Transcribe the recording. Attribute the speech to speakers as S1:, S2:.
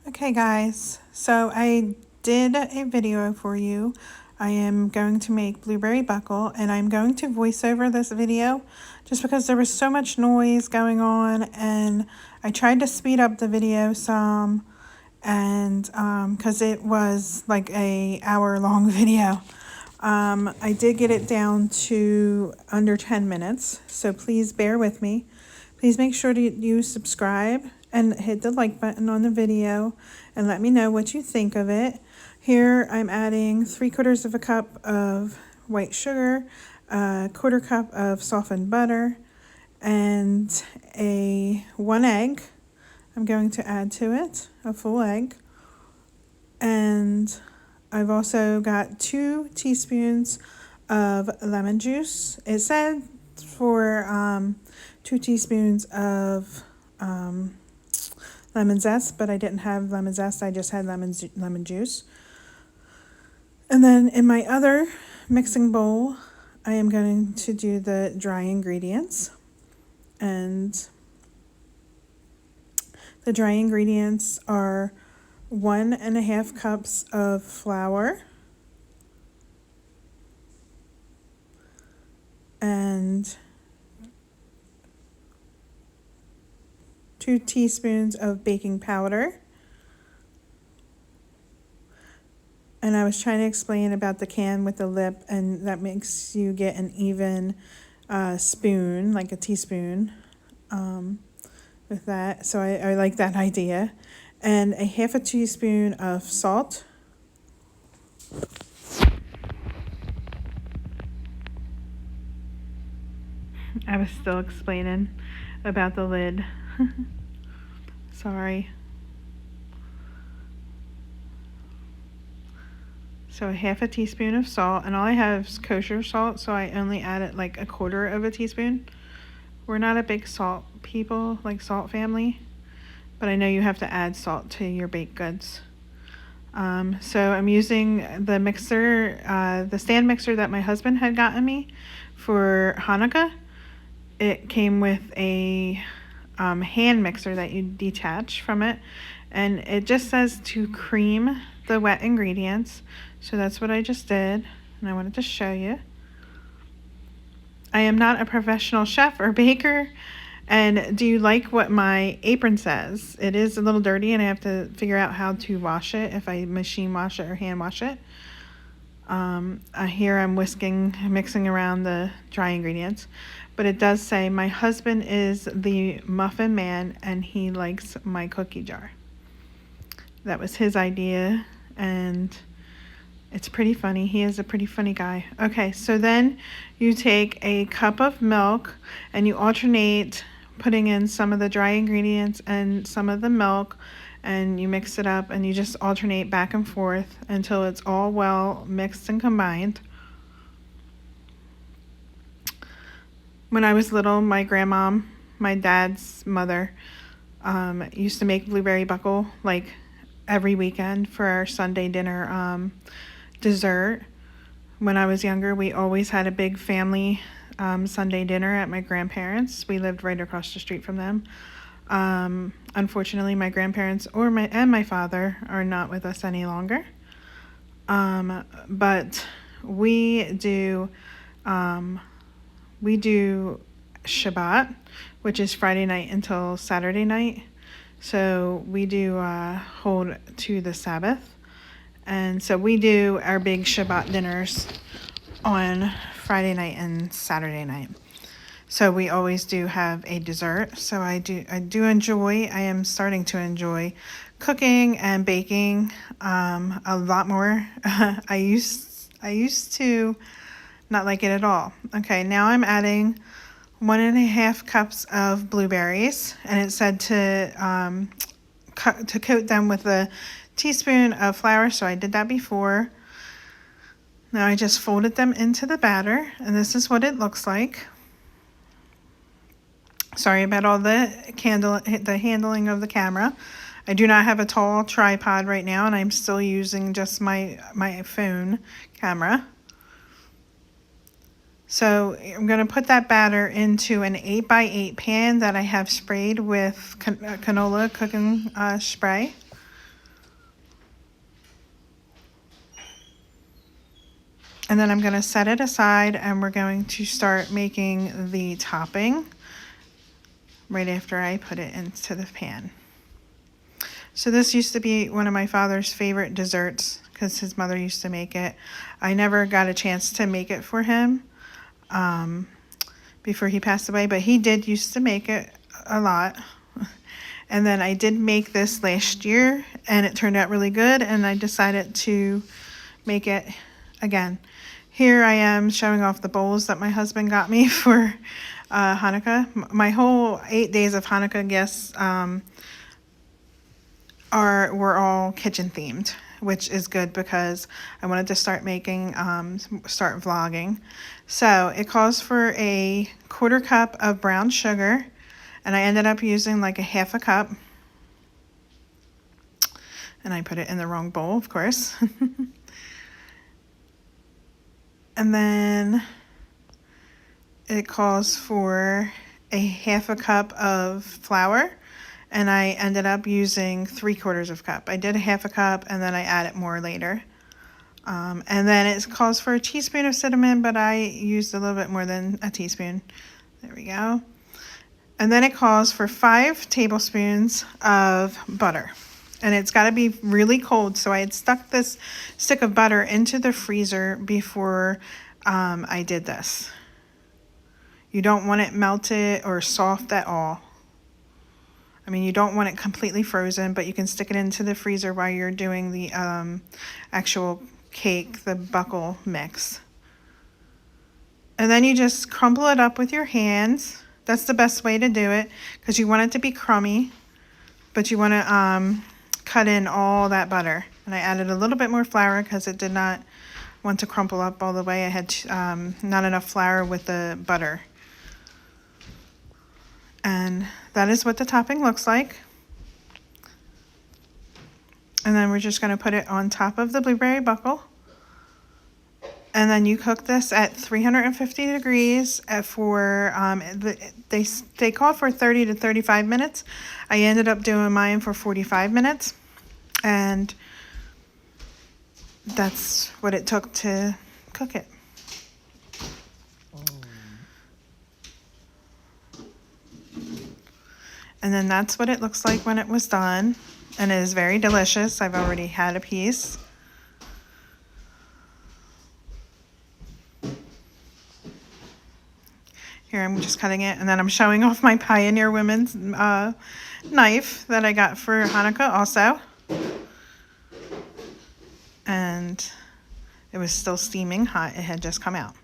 S1: Okay guys, so I did a video for you. I am going to make blueberry buckle and I'm going to voice over this video just because there was so much noise going on, and I tried to speed up the video some, and because it was like a hour-long video. I did get it down to under 10 minutes, so please bear with me. Please make sure you subscribe and hit the like button on the video and let me know what you think of it. Here I'm adding 3/4 of a cup of white sugar, a 1/4 cup of softened butter, and one egg. I'm going to add to it, a full egg. And I've also got 2 teaspoons of lemon juice. It said for 2 teaspoons of lemon zest, but I didn't have lemon zest. I just had lemon juice. And then in my other mixing bowl, I am going to do the dry ingredients. And the dry ingredients are 1.5 cups of flour and 2 teaspoons of baking powder. And I was trying to explain about the can with the lip, and that makes you get an even spoon, like a teaspoon, with that. So I like that idea. And a 1/2 teaspoon of salt. I was still explaining about the lid. Sorry. So a 1/2 teaspoon of salt, and all I have is kosher salt, so I only added like 1/4 teaspoon. We're not a big salt people, like salt family, but I know you have to add salt to your baked goods. So I'm using the mixer, the stand mixer that my husband had gotten me for Hanukkah. It came with a hand mixer that you detach from it, and it just says to cream the wet ingredients. So that's what I just did, and I wanted to show you. I am not a professional chef or baker. And do you like what my apron says? It is a little dirty and I have to figure out how to wash it, if I machine wash it or hand wash it. Here I'm mixing around the dry ingredients, but it does say my husband is the muffin man and he likes my cookie jar. That was his idea, and it's pretty funny. He is a pretty funny guy. Okay, so then you take a cup of milk and you alternate putting in some of the dry ingredients and some of the milk, and you mix it up and you just alternate back and forth until it's all well mixed and combined. When I was little, my grandma, my dad's mother, used to make blueberry buckle like every weekend for our Sunday dinner dessert. When I was younger, we always had a big family Sunday dinner at my grandparents'. We lived right across the street from them. Unfortunately, my grandparents and my father are not with us any longer. But we do Shabbat, which is Friday night until Saturday night. So we do hold to the Sabbath. And so we do our big Shabbat dinners on Friday night and Saturday night. So we always do have a dessert. So I am starting to enjoy cooking and baking a lot more. I used to not like it at all. Okay, now I'm adding 1.5 cups of blueberries, and it said to coat them with a teaspoon of flour, so I did that before. Now I just folded them into the batter, and this is what it looks like. Sorry about all the handling of the camera. I do not have a tall tripod right now, and I'm still using just my phone camera. So I'm going to put that batter into an 8x8 pan that I have sprayed with canola cooking spray. And then I'm going to set it aside, and we're going to start making the topping right after I put it into the pan. So this used to be one of my father's favorite desserts because his mother used to make it. I never got a chance to make it for him before he passed away, but he did used to make it a lot. And then I did make this last year, and it turned out really good, and I decided to make it again. Here I am showing off the bowls that my husband got me for Hanukkah. My whole 8 days of Hanukkah guests were all kitchen themed, which is good because I wanted to start making, start vlogging. So it calls for a 1/4 cup of brown sugar, and I ended up using like a 1/2 cup. And I put it in the wrong bowl, of course. And then it calls for a 1/2 cup of flour, and I ended up using 3/4 cup. I did a 1/2 cup, and then I added more later. And then it calls for a teaspoon of cinnamon, but I used a little bit more than a teaspoon. There we go. And then it calls for 5 tablespoons of butter. And it's got to be really cold, so I had stuck this stick of butter into the freezer before I did this. You don't want it melted or soft at all. I mean, you don't want it completely frozen, but you can stick it into the freezer while you're doing the actual cake, the buckle mix. And then you just crumble it up with your hands. That's the best way to do it because you want it to be crummy, but you want to cut in all that butter. And I added a little bit more flour because it did not want to crumple up all the way. I had not enough flour with the butter. And that is what the topping looks like. And then we're just going to put it on top of the blueberry buckle. And then you cook this at 350 degrees for, they call for 30 to 35 minutes. I ended up doing mine for 45 minutes. And that's what it took to cook it. And then that's what it looks like when it was done. And it is very delicious. I've already had a piece. Here I'm just cutting it, and then I'm showing off my Pioneer Women's knife that I got for Hanukkah also. And it was still steaming hot. It had just come out.